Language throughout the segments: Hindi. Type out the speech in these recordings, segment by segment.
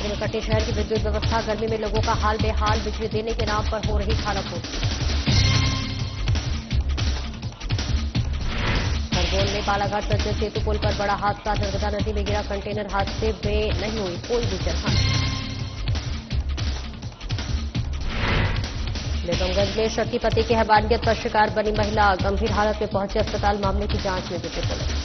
बिजली में कटी शहर की विद्युत व्यवस्था, गर्मी में लोगों का हाल बेहाल, बिजली देने के नाम पर हो रही खानापूर्ति। खरगोन में बालाघाट संजय सेतु पुल पर बड़ा हादसा, नर्मदा नदी में गिरा कंटेनर, हादसे में नहीं हुई कोई भी जनहानि। बेगमगंज में शक्ति पति की हैवानियत पर शिकार बनी महिला, गंभीर हालत में पहुंचे अस्पताल, मामले की जांच में जुटी पुलिस।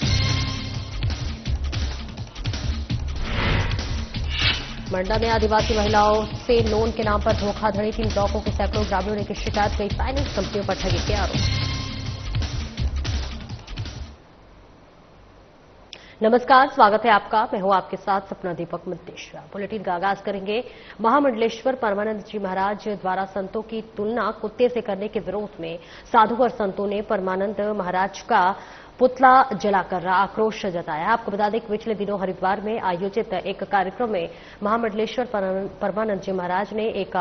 मंडला में आदिवासी महिलाओं से लोन के नाम पर धोखाधड़ी, 3 ब्लॉकों के सैकड़ों ग्रामीणों ने की शिकायत, कई फाइनेंस कंपनियों पर ठगी के आरोप। नमस्कार, स्वागत है आपका। मैं हूं आपके साथ सपना दीपक मंतेश्वर। बुलेटिन का आगाज करेंगे। महामंडलेश्वर परमानंद जी महाराज द्वारा संतों की तुलना कुत्ते से करने के विरोध में साधु और संतों ने परमानंद महाराज का पुतला जलाकर आक्रोश जताया। आपको बता दें कि पिछले दिनों हरिद्वार में आयोजित एक कार्यक्रम में महामंडलेश्वर परमानंद जी महाराज ने एक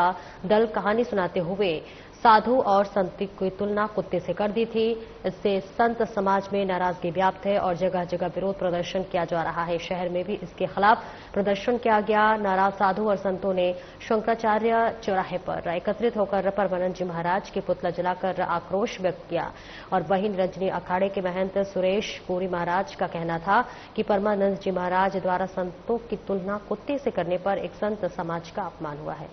दल कहानी सुनाते हुए साधु और संत की तुलना कुत्ते से कर दी थी। इससे संत समाज में नाराजगी व्याप्त है और जगह जगह विरोध प्रदर्शन किया जा रहा है। शहर में भी इसके खिलाफ प्रदर्शन किया गया। नाराज साधु और संतों ने शंकराचार्य चौराहे पर एकत्रित होकर परमानंद जी महाराज के पुतला जलाकर आक्रोश व्यक्त किया। और वहीं रजनी अखाड़े के महंत सुरेश पुरी महाराज का कहना था कि परमानंद जी महाराज द्वारा संतों की तुलना कुत्ते से करने पर एक संत समाज का अपमान हुआ है।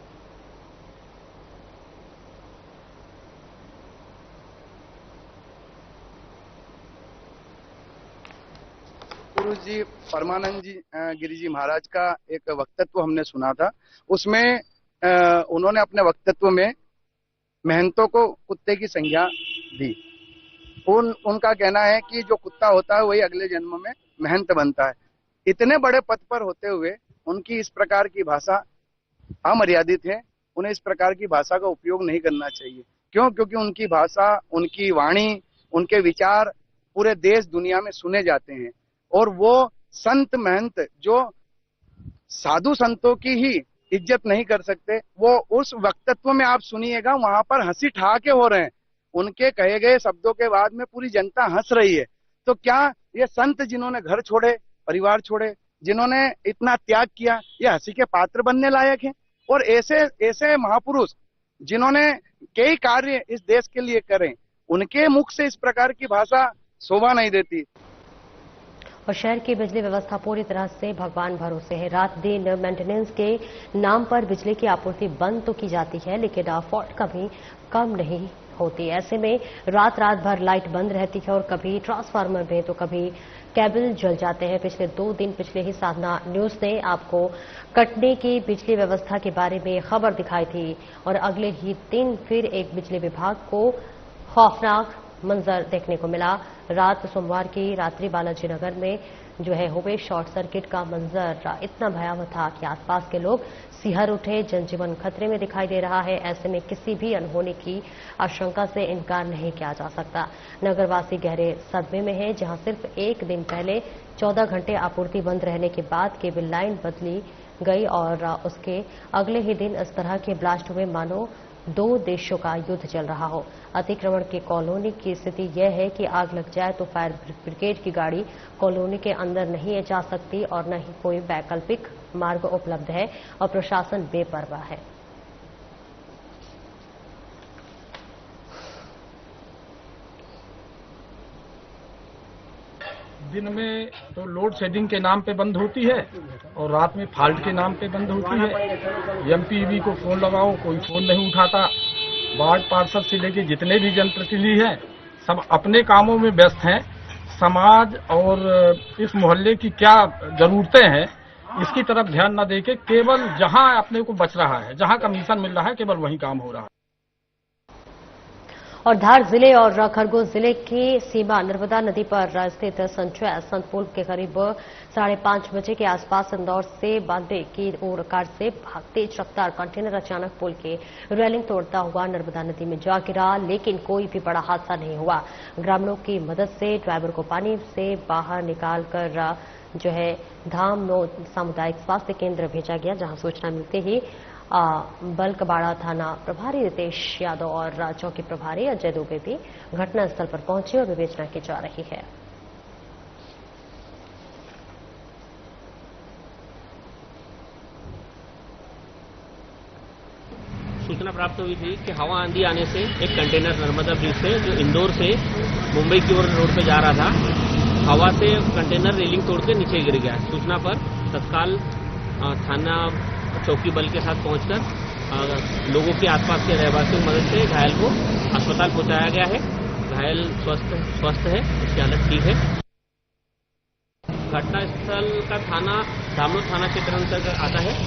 गुरु जी परमानंद जी गिरि जी महाराज का एक वक्तव्य हमने सुना था। उसमें उन्होंने अपने वक्तव्य में महंतों को कुत्ते की संज्ञा दी। उनका कहना है कि जो कुत्ता होता है वही अगले जन्म में महंत बनता है। इतने बड़े पद पर होते हुए उनकी इस प्रकार की भाषा अमर्यादित है। उन्हें इस प्रकार की भाषा का उपयोग नहीं करना चाहिए। क्यों? क्योंकि उनकी भाषा, उनकी वाणी, उनके विचार पूरे देश दुनिया में सुने जाते हैं। और वो संत महंत जो साधु संतों की ही इज्जत नहीं कर सकते, वो उस वक्तव्य में आप सुनिएगा, वहां पर हंसी ठहाके हो रहे हैं। उनके कहे गए शब्दों के बाद में पूरी जनता हंस रही है। तो क्या ये संत जिन्होंने घर छोड़े, परिवार छोड़े, जिन्होंने इतना त्याग किया, ये हंसी के पात्र बनने लायक है? और ऐसे महापुरुष जिन्होंने कई कार्य इस देश के लिए करें, उनके मुख से इस प्रकार की भाषा शोभा नहीं देती। और शहर की बिजली व्यवस्था पूरी तरह से भगवान भरोसे है। रात दिन मेंटेनेंस के नाम पर बिजली की आपूर्ति बंद तो की जाती है, लेकिन फॉल्ट कभी कम नहीं होती। ऐसे में रात भर लाइट बंद रहती है और कभी ट्रांसफार्मर में तो कभी केबल जल जाते हैं। पिछले 2 दिन पिछले ही साधना न्यूज ने आपको कटने की बिजली व्यवस्था के बारे में खबर दिखाई थी और अगले ही दिन फिर एक बिजली विभाग को खौफनाक मंजर देखने को मिला। रात सोमवार की रात्रि बालाजी नगर में जो है हुए शॉर्ट सर्किट का मंजर इतना भयावह था कि आसपास के लोग सिहर उठे। जनजीवन खतरे में दिखाई दे रहा है। ऐसे में किसी भी अनहोनी की आशंका से इनकार नहीं किया जा सकता। नगरवासी गहरे सदमे में है, जहां सिर्फ एक दिन पहले 14 घंटे आपूर्ति बंद रहने के बाद केबल लाइन बदली गई और उसके अगले ही दिन इस तरह के ब्लास्ट हुए मानो 2 देशों का युद्ध चल रहा हो। अतिक्रमण की कॉलोनी की स्थिति यह है कि आग लग जाए तो फायर ब्रिगेड की गाड़ी कॉलोनी के अंदर नहीं जा सकती और न ही कोई वैकल्पिक मार्ग उपलब्ध है और प्रशासन बेपरवाह है। दिन में तो लोड शेडिंग के नाम पे बंद होती है और रात में फॉल्ट के नाम पे बंद होती है। एमपीवी को फोन लगाओ, कोई फोन नहीं उठाता। वार्ड पार्षद से लेके जितने भी जनप्रतिनिधि हैं, सब अपने कामों में व्यस्त हैं। समाज और इस मोहल्ले की क्या जरूरतें हैं, इसकी तरफ ध्यान न देके केवल जहां अपने को बच रहा है, जहां कमीशन मिल रहा है, केवल वही काम हो रहा है। और धार जिले और खरगोन जिले की सीमा नर्मदा नदी पर स्थित संचय संत पुल के करीब 5:30 बजे के आसपास इंदौर से बांद्रे की ओर कार से तेज रफ्तार कंटेनर अचानक पुल के रेलिंग तोड़ता हुआ नर्मदा नदी में जा गिरा, लेकिन कोई भी बड़ा हादसा नहीं हुआ। ग्रामीणों की मदद से ड्राइवर को पानी से बाहर निकालकर जो है धाम सामुदायिक स्वास्थ्य केंद्र भेजा गया, जहां सूचना मिलते ही बलकबाड़ा थाना प्रभारी रितेश यादव और चौकी प्रभारी अजय दुबे भी घटनास्थल पर पहुंचे और विवेचना की जा रही है। सूचना प्राप्त हुई थी कि हवा आंधी आने से एक कंटेनर नर्मदा ब्रिज से जो इंदौर से मुंबई की ओर रोड पे जा रहा था, हवा से कंटेनर रेलिंग तोड़ के नीचे गिर गया। सूचना पर तत्काल थाना चौकी बल के साथ पहुंचकर लोगों के आसपास के रहवासियों की मदद से घायल को अस्पताल पहुंचाया गया है। घायल स्वस्थ है, उसकी हालत ठीक है। घटनास्थल का थाना दामोद थाना क्षेत्र अंतर्गत आता है।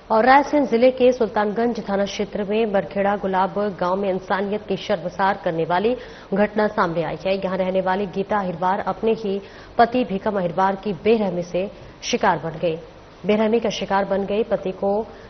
और रायसेन जिले के सुल्तानगंज थाना क्षेत्र में बरखेड़ा गुलाब गांव में इंसानियत की शर्मसार करने वाली घटना सामने आई है। यहां रहने वाली गीता अहिरवार अपने ही पति भीकम अहिरवार की बेरहमी से शिकार बन गई। बेरहमी का शिकार बन गई। पति को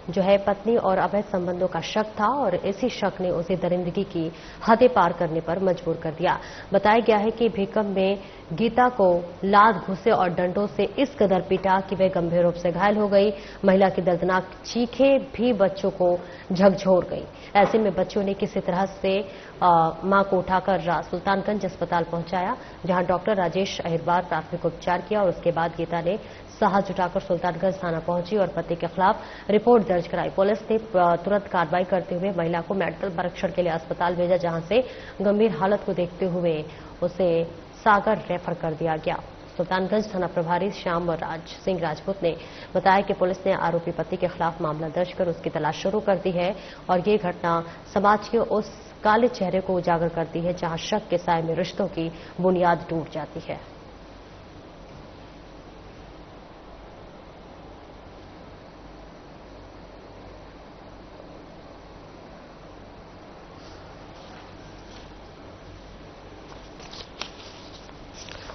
जो है पत्नी और अवैध संबंधों का शक था और इसी शक ने उसे दरिंदगी की हदें पार करने पर मजबूर कर दिया। बताया गया है कि भीकम में गीता को लात घुसे और डंडों से इस कदर पीटा कि वह गंभीर रूप से घायल हो गई। महिला की दर्दनाक चीखें भी बच्चों को झकझोर गई। ऐसे में बच्चों ने किसी तरह से मां को उठाकर सुल्तानगंज अस्पताल पहुंचाया, जहां डॉक्टर राजेश अहिरवार प्राथमिक उपचार किया और उसके बाद गीता ने साहस जुटाकर सुल्तानगंज थाना पहुंची और पति के खिलाफ रिपोर्ट दर्ज कराई। पुलिस ने तुरंत कार्रवाई करते हुए महिला को मेडिकल परीक्षण के लिए अस्पताल भेजा, जहां से गंभीर हालत को देखते हुए उसे सागर रेफर कर दिया गया। सुल्तानगंज थाना प्रभारी श्याम राज सिंह राजपूत ने बताया कि पुलिस ने आरोपी पति के खिलाफ मामला दर्ज कर उसकी तलाश शुरू कर दी है और ये घटना समाज के उस काले चेहरे को उजागर करती है जहां शक के साए में रिश्तों की बुनियाद टूट जाती है।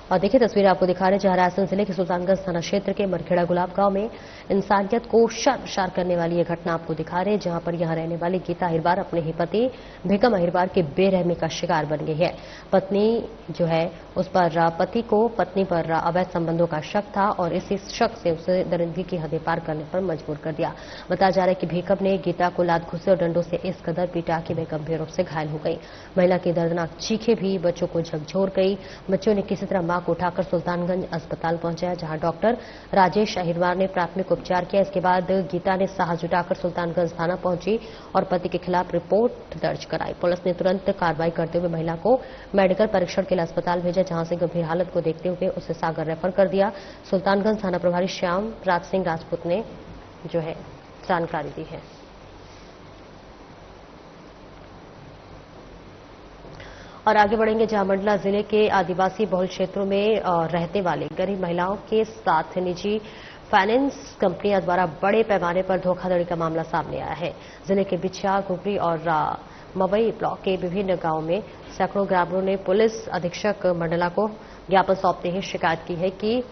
और देखिए तस्वीर आपको दिखा रहे जहां रायसेन जिले के सुल्तानगंज थाना क्षेत्र के मरखेड़ा गुलाब गांव में इंसानियत को शर्मसार करने वाली ये घटना आपको दिखा रहे हैं, जहां पर यहां रहने वाली गीता अहिरवार अपने ही पति भीकम अहिरवार के बेरहमी का शिकार बन गई है। पत्नी जो है उस पर पति को पत्नी पर अवैध संबंधों का शक था और इसी शक से उसे दरिंदगी की हदें पार करने पर मजबूर कर दिया। बताया जा रहा है कि भीकम ने गीता को लात घुसे और डंडों से इस कदर पीटा कि वह गंभीर रूप से घायल हो गई। महिला की दर्दनाक चीखें भी बच्चों को झकझोर गई। बच्चों ने किसी तरह मां को उठाकर सुल्तानगंज अस्पताल पहुंचाया, जहां डॉक्टर राजेश अहिरवार ने प्राथमिक उपचार किया। इसके बाद गीता ने साहस जुटाकर सुल्तानगंज थाना पहुंची और पति के खिलाफ रिपोर्ट दर्ज कराई। पुलिस ने तुरंत कार्रवाई करते हुए महिला को मेडिकल परीक्षण के लिए अस्पताल भेजा, जहां से गंभीर हालत को देखते हुए उसे सागर रेफर कर दिया। सुल्तानगंज थाना प्रभारी श्याम राज सिंह राजपूत ने जो है जानकारी दी है। और आगे बढ़ेंगे जहां मंडला जिले के आदिवासी बहुल क्षेत्रों में रहने वाले गरीब महिलाओं के साथ निजी फाइनेंस कंपनियां द्वारा बड़े पैमाने पर धोखाधड़ी का मामला सामने आया है। जिले के बिछा, घुगरी और मवई ब्लॉक के विभिन्न गांवों में सैकड़ों ग्रामीणों ने पुलिस अधीक्षक मंडला को ज्ञापन सौंपते ही शिकायत की है कि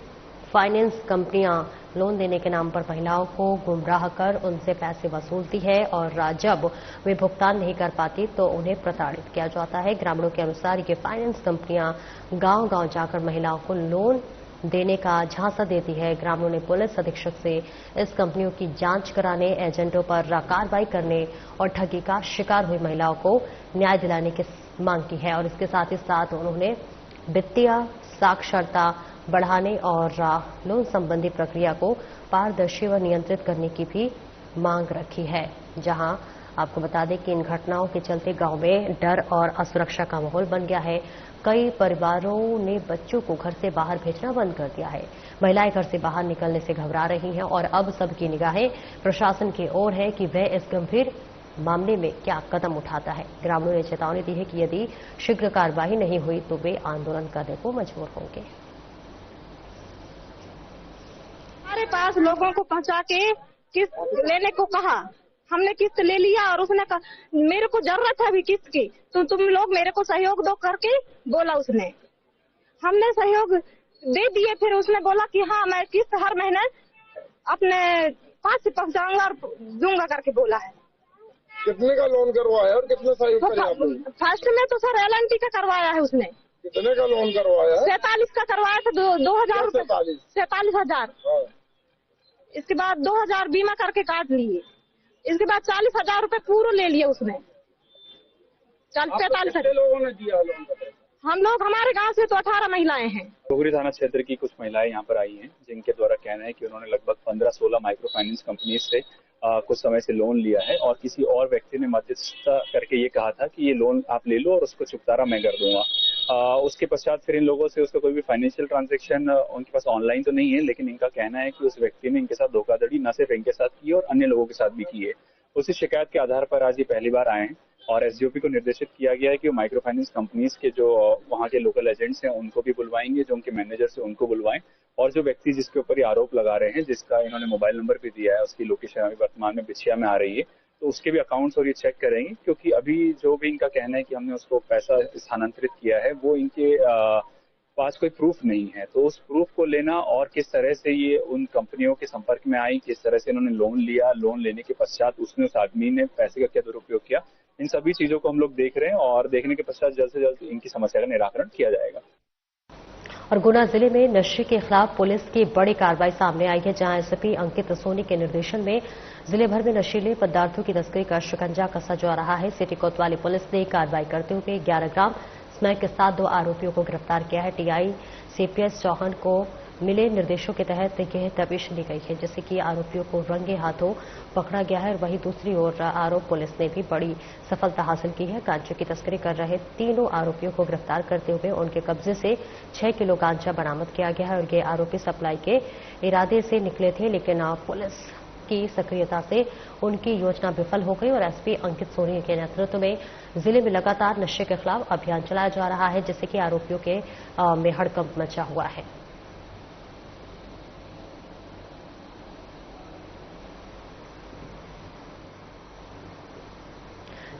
फाइनेंस कंपनियां लोन देने के नाम पर महिलाओं को गुमराह कर उनसे पैसे वसूलती है और जब वे भुगतान नहीं कर पाती तो उन्हें प्रताड़ित किया जाता है। ग्रामीणों के अनुसार ये फाइनेंस कंपनियां गांव-गांव जाकर महिलाओं को लोन देने का झांसा देती है। ग्रामीणों ने पुलिस अधीक्षक से इस कंपनियों की जांच कराने, एजेंटों पर कार्रवाई करने और ठगी का शिकार हुई महिलाओं को न्याय दिलाने की मांग की है और इसके साथ ही साथ उन्होंने वित्तीय साक्षरता बढ़ाने और लोन संबंधी प्रक्रिया को पारदर्शी व नियंत्रित करने की भी मांग रखी है। जहां आपको बता दें कि इन घटनाओं के चलते गांव में डर और असुरक्षा का माहौल बन गया है। कई परिवारों ने बच्चों को घर से बाहर भेजना बंद कर दिया है। महिलाएं घर से बाहर निकलने से घबरा रही हैं और अब सबकी निगाहें प्रशासन की ओर है कि वह इस गंभीर मामले में क्या कदम उठाता है। ग्रामीणों ने चेतावनी दी है कि यदि शीघ्र कार्रवाई नहीं हुई तो वे आंदोलन करने को मजबूर होंगे। हमारे पास लोगों को पहुंचा के किस्त लेने को कहा, हमने किस्त ले लिया और उसने कहा मेरे को जरूरत है अभी किस्त की, तो तुम लोग मेरे को सहयोग दो करके बोला उसने। हमने सहयोग दे दिए, फिर उसने बोला कि हाँ मैं किस्त हर महीने अपने पास से पहुंचाऊंगा और दूंगा करके बोला है। कितने का लोन करवाया और कितने सहयोग किया आपने? फर्स्ट में तो सर LNT का करवाया है उसने। कितने का लोन करवाया? 47 का करवाया था, 2000 रुपए, 47,000। इसके बाद 2000 बीमा करके काट लिए। इसके बाद 40,000 रुपए पूरा ले लिए उसने। 45 लोगों ने दिया लोन? हम लोग हमारे गांव से तो 18 महिलाएं हैं। घुगरी थाना क्षेत्र की कुछ महिलाएं यहाँ पर आई हैं, जिनके द्वारा कहना है कि उन्होंने लगभग 15-16 माइक्रो फाइनेंस कंपनी से कुछ समय से लोन लिया है और किसी और व्यक्ति ने मध्यस्थता करके ये कहा था कि ये लोन आप ले लो और उसको चुकतारा मैं कर दूंगा। उसके पश्चात फिर इन लोगों से उसका कोई भी फाइनेंशियल ट्रांजैक्शन उनके पास ऑनलाइन तो नहीं है, लेकिन इनका कहना है कि उस व्यक्ति ने इनके साथ धोखाधड़ी न सिर्फ इनके साथ की और अन्य लोगों के साथ भी की है। उसी शिकायत के आधार पर आज ये पहली बार आए हैं और एसडीओपी को निर्देशित किया गया है कि वो माइक्रो फाइनेंस कंपनीज के जो वहाँ के लोकल एजेंट्स हैं उनको भी बुलवाएंगे, जो उनके मैनेजर्स हैं उनको बुलवाएं और जो व्यक्ति जिसके ऊपर ये आरोप लगा रहे हैं, जिसका इन्होंने मोबाइल नंबर भी दिया है, उसकी लोकेशन अभी वर्तमान में बिछिया में आ रही है, तो उसके भी अकाउंट्स और ये चेक करेंगे, क्योंकि अभी जो भी इनका कहना है कि हमने उसको पैसा स्थानांतरित किया है वो इनके पास कोई प्रूफ नहीं है। तो उस प्रूफ को लेना और किस तरह से ये उन कंपनियों के संपर्क में आई, किस तरह से इन्होंने लोन लिया, लोन लेने के पश्चात उसने उस आदमी ने पैसे का क्या दुरुपयोग किया, इन सभी चीजों को हम लोग देख रहे हैं और देखने के पश्चात जल्द से जल्द इनकी समस्या का निराकरण किया जाएगा। और गुना जिले में नशे के खिलाफ पुलिस की बड़ी कार्रवाई सामने आई है, जहां एसपी अंकित सोनी के निर्देशन में जिले भर में नशीले पदार्थों की तस्करी का शिकंजा कसा जा रहा है। सिटी कोतवाली पुलिस ने कार्रवाई करते हुए 11 ग्राम स्मैक के साथ 2 आरोपियों को गिरफ्तार किया है। टीआई सीपीएस चौहान को मिले निर्देशों के तहत यह तफ्तीश ली गई है, जिससे कि आरोपियों को रंगे हाथों पकड़ा गया है। वहीं दूसरी ओर आरोप पुलिस ने भी बड़ी सफलता हासिल की है। गांजे की तस्करी कर रहे तीनों आरोपियों को गिरफ्तार करते हुए उनके कब्जे से 6 किलो गांजा बरामद किया गया है और ये आरोपी सप्लाई के इरादे से निकले थे, लेकिन पुलिस की सक्रियता से उनकी योजना विफल हो गई और एसपी अंकित सोनी के नेतृत्व में जिले में लगातार नशे के खिलाफ अभियान चलाया जा रहा है, जिससे कि आरोपियों के में हड़कंप मचा हुआ है।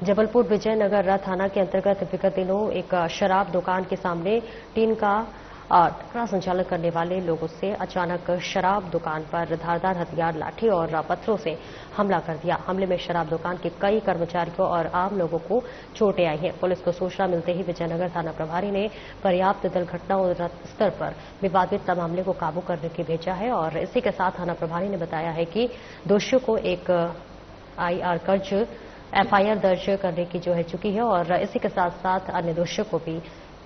जबलपुर विजयनगर थाना के अंतर्गत विगत दिनों एक शराब दुकान के सामने टीन का टकरा संचालन करने वाले लोगों से अचानक शराब दुकान पर धारदार हथियार, लाठी और पत्थरों से हमला कर दिया। हमले में शराब दुकान के कई कर्मचारियों और आम लोगों को चोटें आई हैं। पुलिस को सूचना मिलते ही विजयनगर थाना प्रभारी ने पर्याप्त दल घटना स्तर पर विवादित मामले को काबू करने के भेजा है और इसी के साथ थाना प्रभारी ने बताया है कि दोषियों को एक एफआईआर दर्ज करने की जो है चुकी है और इसी के साथ साथ अन्य दोषियों को भी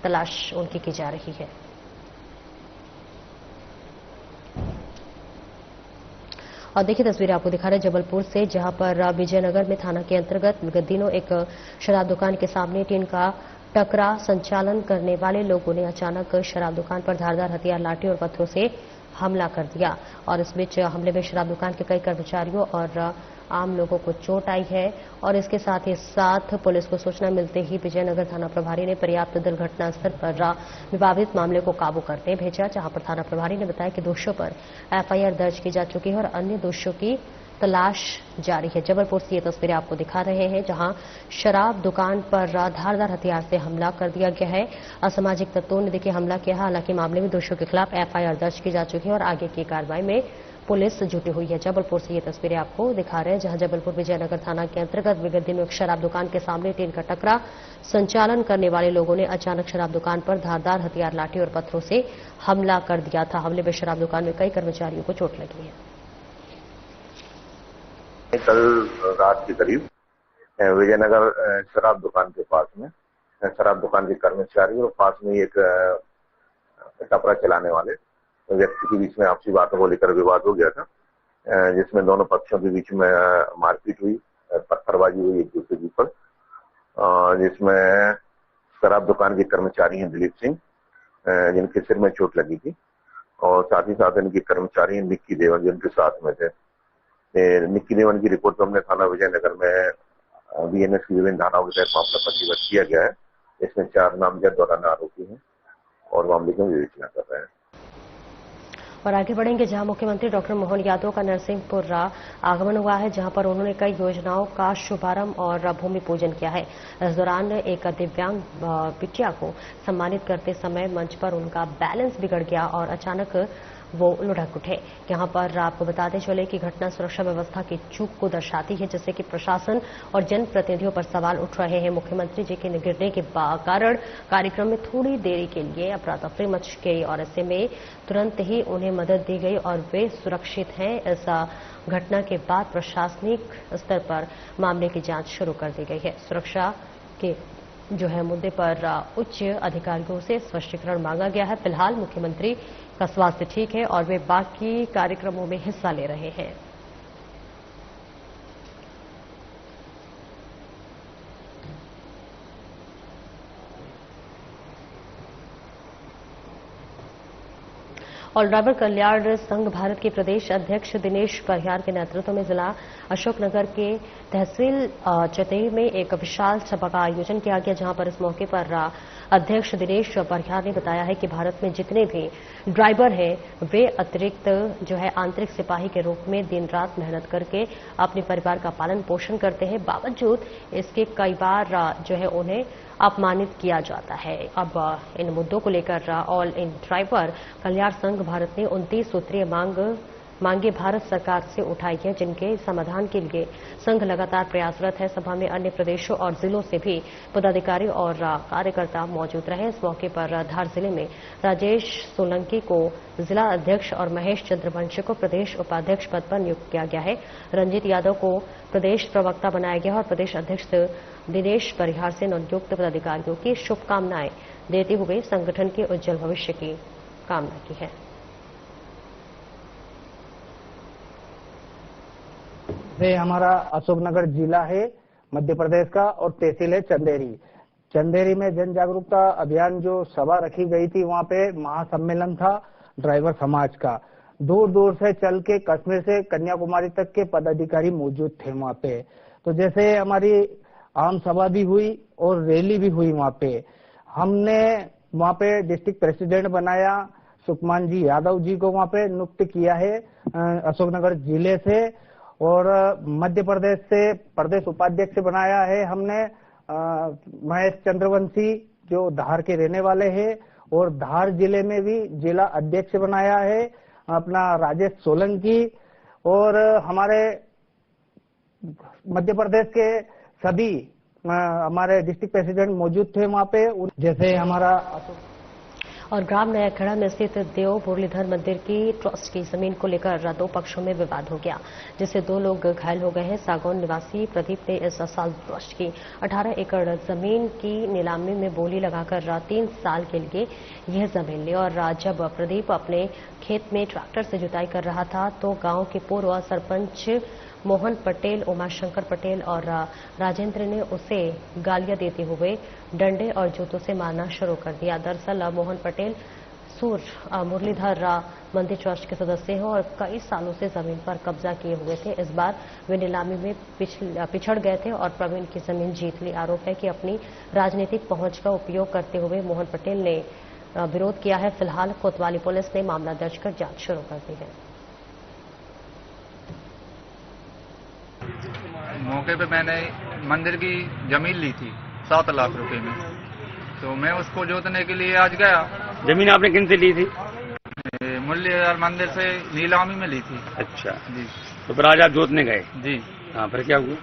तलाश उनकी की जा रही है। और देखिए तस्वीरें आपको दिखा रहे हैं जबलपुर से, जहां पर विजयनगर में थाना के अंतर्गत विगत दिनों एक शराब दुकान के सामने टीन का टकरा संचालन करने वाले लोगों ने अचानक शराब दुकान पर धारदार हथियार, लाठी और पत्थरों से हमला कर दिया और इस बीच हमले में शराब दुकान के कई कर्मचारियों और आम लोगों को चोट आई है और इसके साथ ही साथ पुलिस को सूचना मिलते ही विजयनगर थाना प्रभारी ने पर्याप्त दल घटनास्थल पर विवादित मामले को काबू करने भेजा, जहां पर थाना प्रभारी ने बताया कि दोषियों पर एफआईआर दर्ज की जा चुकी है और अन्य दोषियों की तलाश जारी है। जबलपुर से ये तस्वीरें आपको दिखा रहे हैं, जहां शराब दुकान पर धारदार हथियार से हमला कर दिया गया है। असामाजिक तत्वों ने देखिए हमला किया, हालांकि मामले में दोषियों के खिलाफ एफआईआर दर्ज की जा चुकी है और आगे की कार्रवाई में पुलिस जुटी हुई है। जबलपुर से ये तस्वीरें आपको दिखा रहे हैं, जहां जबलपुर विजयनगर थाना के अंतर्गत विगत दिनों एक शराब दुकान के सामने टीन का टकरा संचालन करने वाले लोगों ने अचानक शराब दुकान पर धारदार हथियार, लाठी और पत्थरों से हमला कर दिया था। हमले में शराब दुकान में कई कर्मचारियों को चोट लगी है। कल रात के करीब विजयनगर शराब दुकान के पास में शराब दुकान के कर्मचारी और पास में एक टपरा चलाने वाले व्यक्ति के बीच में आपसी बातों को लेकर विवाद हो गया था, जिसमें दोनों पक्षों के बीच में मारपीट हुई, पत्थरबाजी हुई एक दूसरे के ऊपर, जिसमें शराब दुकान के कर्मचारी हैं दिलीप सिंह, जिनके सिर में चोट लगी थी और साथ ही साथ इनके कर्मचारी निक्की देवन जिनके साथ में थे। निक्की देवन की रिपोर्ट पर हमने थाना विजयनगर में बीएनएस की विभिन्न धाराओं के तहत मामला पंजीबद्ध किया गया है। इसमें 4 नामजद दौरान आरोपी हैं और मामले की विवेचना कर रहे हैं। और आगे बढ़ेंगे, जहां मुख्यमंत्री डॉक्टर मोहन यादव का नरसिंहपुर आगमन हुआ है, जहां पर उन्होंने कई योजनाओं का शुभारंभ और भूमि पूजन किया है। इस दौरान एक दिव्यांग बिटिया को सम्मानित करते समय मंच पर उनका बैलेंस बिगड़ गया और अचानक वो लुढ़क उठे। यहाँ पर आपको बताते चले कि घटना सुरक्षा व्यवस्था की चूक को दर्शाती है, जिससे कि प्रशासन और जनप्रतिनिधियों पर सवाल उठ रहे हैं। मुख्यमंत्री जी के गिरने के कारण कार्यक्रम में थोड़ी देरी के लिए अफरा तफरी मच गई और ऐसे में तुरंत ही उन्हें मदद दी गई और वे सुरक्षित हैं। इस घटना के बाद प्रशासनिक स्तर पर मामले की जांच शुरू कर दी गई है। सुरक्षा के जो है मुद्दे पर उच्च अधिकारियों से स्पष्टीकरण मांगा गया है। फिलहाल मुख्यमंत्री का स्वास्थ्य ठीक है और वे बाकी कार्यक्रमों में हिस्सा ले रहे हैं। और ड्राइवर कल्याण संघ भारत के प्रदेश अध्यक्ष दिनेश परिहार के नेतृत्व में जिला अशोकनगर के तहसील चतेई में एक विशाल सभा का आयोजन किया गया, जहां पर इस मौके पर अध्यक्ष दिनेश परिहार ने बताया है कि भारत में जितने भी ड्राइवर हैं वे अतिरिक्त जो है आंतरिक सिपाही के रूप में दिन रात मेहनत करके अपने परिवार का पालन पोषण करते हैं। बावजूद इसके कई बार जो है उन्हें अपमानित किया जाता है। अब इन मुद्दों को लेकर ऑल इन ड्राइवर कल्याण संघ भारत ने 29 सूत्रीय मांगे भारत सरकार से उठाई है, जिनके समाधान के लिए संघ लगातार प्रयासरत है। सभा में अन्य प्रदेशों और जिलों से भी पदाधिकारी और कार्यकर्ता मौजूद रहे। इस मौके पर धार जिले में राजेश सोलंकी को जिला अध्यक्ष और महेश चंद्रवंशी को प्रदेश उपाध्यक्ष पद पर नियुक्त किया गया है। रंजीत यादव को प्रदेश प्रवक्ता बनाया गया और प्रदेश अध्यक्ष दिनेश परिहार से नवनियुक्त पदाधिकारियों की शुभकामनाएं देते हुए संगठन के उज्जवल भविष्य की कामना की है। ये हमारा अशोकनगर जिला है मध्य प्रदेश का और तहसील है चंदेरी। चंदेरी में जन जागरूकता अभियान जो सभा रखी गई थी, वहाँ पे महासम्मेलन था ड्राइवर समाज का। दूर दूर से चल के कश्मीर से कन्याकुमारी तक के पदाधिकारी मौजूद थे वहाँ पे। तो जैसे हमारी आम सभा भी हुई और रैली भी हुई वहाँ पे। हमने वहाँ पे डिस्ट्रिक्ट प्रेसिडेंट बनाया, सुखमान जी यादव जी को वहाँ पे नियुक्त किया है अशोकनगर जिले से, और मध्य प्रदेश से प्रदेश उपाध्यक्ष बनाया है हमने महेश चंद्रवंशी जो धार के रहने वाले हैं, और धार जिले में भी जिला अध्यक्ष बनाया है अपना राजेश सोलंकी। और हमारे मध्य प्रदेश के सभी हमारे डिस्ट्रिक्ट प्रेसिडेंट मौजूद थे वहाँ पे। जैसे हमारा और ग्राम नयाखेड़ा में स्थित देव मुरलीधर मंदिर की ट्रस्ट की जमीन को लेकर दो पक्षों में विवाद हो गया, जिससे 2 लोग घायल हो गए हैं। सागौन निवासी प्रदीप ने इस साल ट्रस्ट की 18 एकड़ जमीन की नीलामी में बोली लगाकर 3 साल के लिए यह जमीन ली, और जब प्रदीप अपने खेत में ट्रैक्टर से जुताई कर रहा था तो गांव के पूर्व सरपंच मोहन पटेल, उमाशंकर पटेल और राजेंद्र ने उसे गालियां देते हुए डंडे और जूतों से मारना शुरू कर दिया। दरअसल मोहन पटेल मुरलीधर मंदिर ट्रस्ट के सदस्य हैं और कई सालों से जमीन पर कब्जा किए हुए थे। इस बार वे नीलामी में पिछड़ गए थे और प्रवीण की जमीन जीत ली। आरोप है कि अपनी राजनीतिक पहुंच का उपयोग करते हुए मोहन पटेल ने विरोध किया है। फिलहाल कोतवाली पुलिस ने मामला दर्ज कर जांच शुरू कर दी है। मौके पे मैंने मंदिर की जमीन ली थी 7 लाख रुपए में, तो मैं उसको जोतने के लिए आज गया। जमीन आपने किन से ली थी? मुरलीधर मंदिर से नीलामी में ली थी। अच्छा जी। तो फिर आज आप जोतने गए? जी। हाँ, फिर क्या हुआ?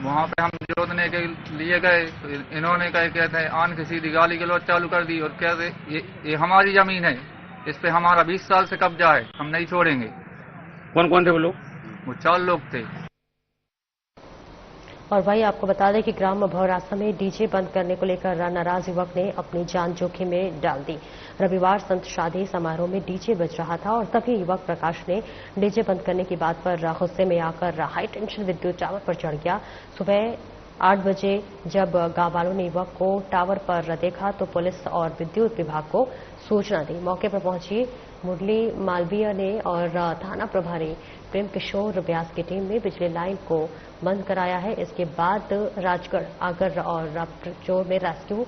वहाँ पे हम जोतने के लिए गए तो इन्होंने कहते हैं आन की सीधी गाली गलौज चालू कर दी और कहते ये हमारी जमीन है, इस पे हमारा 20 साल से कब्जा है, हम नहीं छोड़ेंगे। कौन कौन थे वो लोग? वो 4 लोग थे। और वही आपको बता दें कि ग्राम भौरासा में डीजे बंद करने को लेकर नाराज युवक ने अपनी जान जोखिम में डाल दी। रविवार संत शादी समारोह में डीजे बज रहा था और तभी युवक प्रकाश ने डीजे बंद करने की बात पर गुस्से में आकर हाई टेंशन विद्युत टावर पर चढ़ गया। सुबह 8 बजे जब गांव वालों ने युवक को टावर पर देखा तो पुलिस और विद्युत विभाग को सूचना दी। मौके पर पहुंची मुरली मालवीय ने और थाना प्रभारी प्रेम किशोर व्यास की टीम ने बिजली लाइन को बंद कराया है। इसके बाद राजगढ़, आगर और रापचोर में रेस्क्यू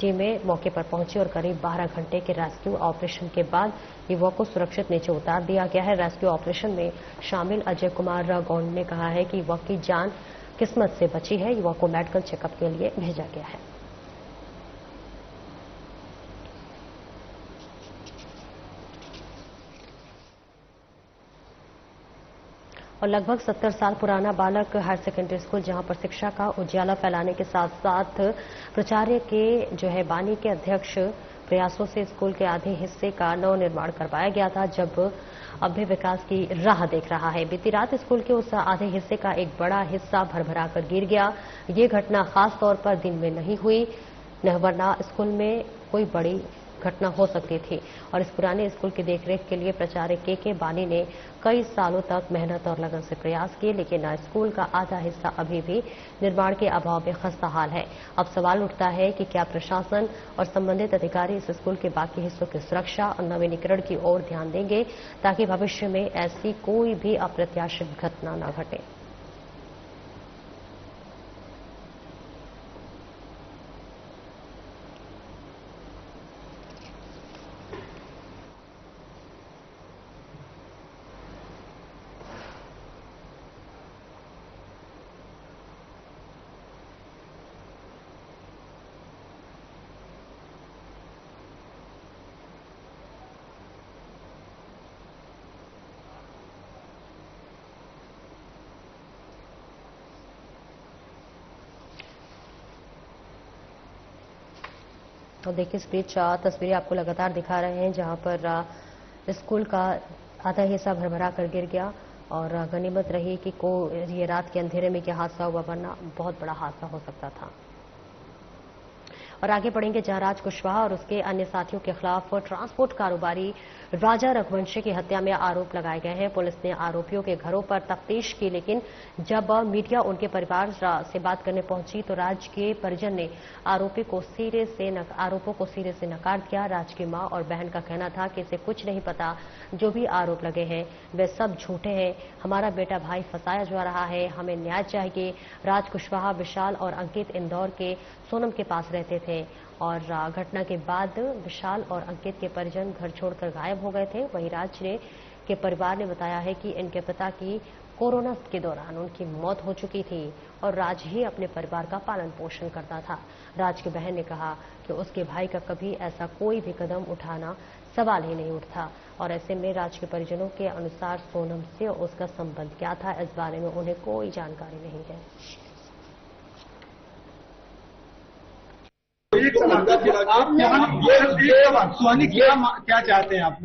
टीमें मौके पर पहुंची और करीब 12 घंटे के रेस्क्यू ऑपरेशन के बाद युवक को सुरक्षित नीचे उतार दिया गया है। रेस्क्यू ऑपरेशन में शामिल अजय कुमार गौड़ ने कहा है कि युवक की जान किस्मत से बची है। युवक को मेडिकल चेकअप के लिए भेजा गया है। और लगभग 70 साल पुराना बालक हायर सेकेंडरी स्कूल, जहां पर शिक्षा का उजियाला फैलाने के साथ साथ प्राचार्य के जो है बानी के अध्यक्ष प्रयासों से स्कूल के आधे हिस्से का नव निर्माण करवाया गया था, जब अब भी विकास की राह देख रहा है। बीती रात स्कूल के उस आधे हिस्से का एक बड़ा हिस्सा भरभरा कर गिर गया। ये घटना खास तौर पर दिन में नहीं हुई, वरना स्कूल में कोई बड़ी घटना हो सकती थी और इस पुराने स्कूल की देखरेख के लिए प्राचार्य के बानी ने कई सालों तक मेहनत और लगन से प्रयास किए, लेकिन स्कूल का आधा हिस्सा अभी भी निर्माण के अभाव में खस्ताहाल है। अब सवाल उठता है कि क्या प्रशासन और संबंधित अधिकारी इस स्कूल के बाकी हिस्सों की सुरक्षा और नवीनीकरण की ओर ध्यान देंगे ताकि भविष्य में ऐसी कोई भी अप्रत्याशित घटना न घटे। तो देखिए इस बीच तस्वीरें आपको लगातार दिखा रहे हैं जहां पर स्कूल का आधा हिस्सा भरभरा कर गिर गया और गनीमत रही कि ये रात के अंधेरे में क्या हादसा हुआ, वरना बहुत बड़ा हादसा हो सकता था। और आगे बढ़ेंगे जहां राज कुशवाहा और उसके अन्य साथियों के खिलाफ ट्रांसपोर्ट कारोबारी राजा रघुवंशी की हत्या में आरोप लगाए गए हैं। पुलिस ने आरोपियों के घरों पर तफ्तीश की, लेकिन जब मीडिया उनके परिवार से बात करने पहुंची तो राज के परिजन ने आरोपों को सिरे से नकार दिया। राज की मां और बहन का कहना था कि इसे कुछ नहीं पता, जो भी आरोप लगे हैं वे सब झूठे हैं, हमारा बेटा भाई फंसाया जा रहा है, हमें न्याय चाहिए। राज कुशवाहा, विशाल और अंकित इंदौर के सोनम के पास रहते थे और घटना के बाद विशाल और अंकित के परिजन घर छोड़कर गायब हो गए थे। वहीं राज के परिवार ने बताया है कि इनके पिता की कोरोना के दौरान उनकी मौत हो चुकी थी और राज ही अपने परिवार का पालन पोषण करता था। राज की बहन ने कहा कि उसके भाई का कभी ऐसा कोई भी कदम उठाना सवाल ही नहीं उठता और ऐसे में राज के परिजनों के अनुसार सोनम से उसका संबंध क्या था, इस बारे में उन्हें कोई जानकारी नहीं है। क्या चाहते हैं आप?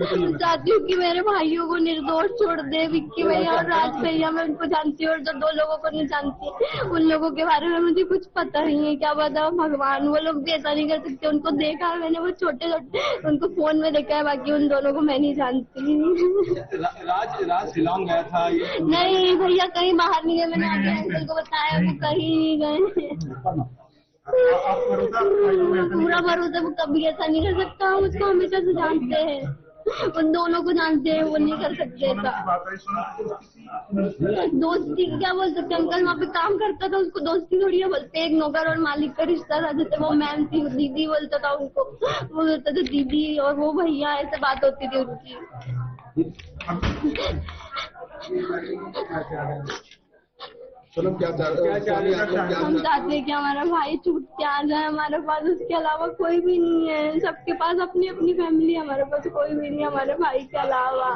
चाहती हूँ कि मेरे भाइयों को निर्दोष छोड़ दे। विक्की भैया और राज भैया, मैं उनको जानती हूँ और जो दो लोगों को नहीं जानती उन लोगों के बारे में मुझे कुछ पता नहीं है। क्या बताओ भगवान, वो लोग भी ऐसा नहीं कर सकते। उनको देखा है मैंने, वो छोटे छोटे उनको फोन में देखा है, बाकी उन दोनों को मैं नहीं जानती। राज शिलांग गया था? नहीं भैया, कहीं बाहर नहीं गए। मैंने आगे अंकल को बताया, वो कहीं नहीं गए। पूरा भरोसा, वो कभी ऐसा नहीं कर सकता। हम उसको हमेशा से जानते हैं, उन दोनों को जानते हैं, वो नहीं कर सकते ऐसा। दोस्ती क्या बोल सकते, अंकल वहाँ पे काम करता था, उसको दोस्ती थोड़ी है बोलते। एक नौकर और मालिक का रिश्ता था। जैसे वो मैम थी, दीदी बोलता था उनको, वो बोलता था दीदी, और वो भैया, ऐसे बात होती थी उनकी। हम चाहते हैं कि हमारा भाई छूट के आ जाए हमारे पास, उसके अलावा कोई भी नहीं है। सबके पास अपनी अपनी फैमिली, हमारे पास कोई भी नहीं हमारे भाई के अलावा।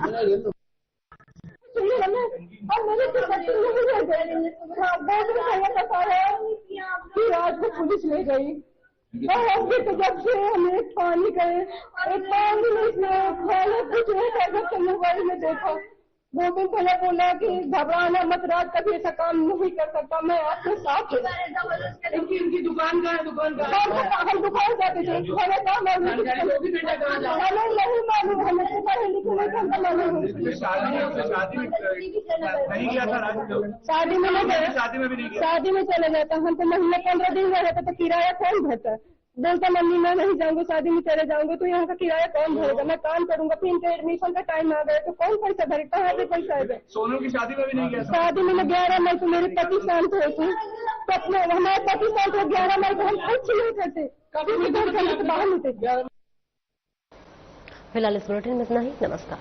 रात को पुलिस ले गई और जब से हमें पानी गए, एक पानी में कुछ नहीं कर सकते। मोबाइल में देखा, 2 दिन पहले बोला कि घबराना मत, रात कभी ऐसा काम नहीं कर सकता। मैं आपके साथ इनकी दुकान का है, दुकान का हम दुकान जाते थे, नहीं मालूम, हमें पढ़े लिखे नहीं मालूम। शादी में चले जाता, हम तो महीने 15 दिन में रहता, तो किराया कौन भरता? बोलता मम्मी मैं नहीं जाऊंगा, शादी में चले जाऊंगा, तो यहाँ का किराया कौन भरेगा? मैं काम करूंगा, फिर इनके एडमिशन का टाइम आ गया तो कौन पैसा भरे? कहाँ से पैसा आएगा? सोनू की शादी में भी नहीं गया? शादी में 11 मई को मेरे पति शांत हुए थे। हमारे पति शांत हुए 11 मई को, हम कुछ नहीं करते, कभी भी घर से बाहर नहीं थे। फिलहाल इस बुलेटिन में इतना ही। नमस्कार।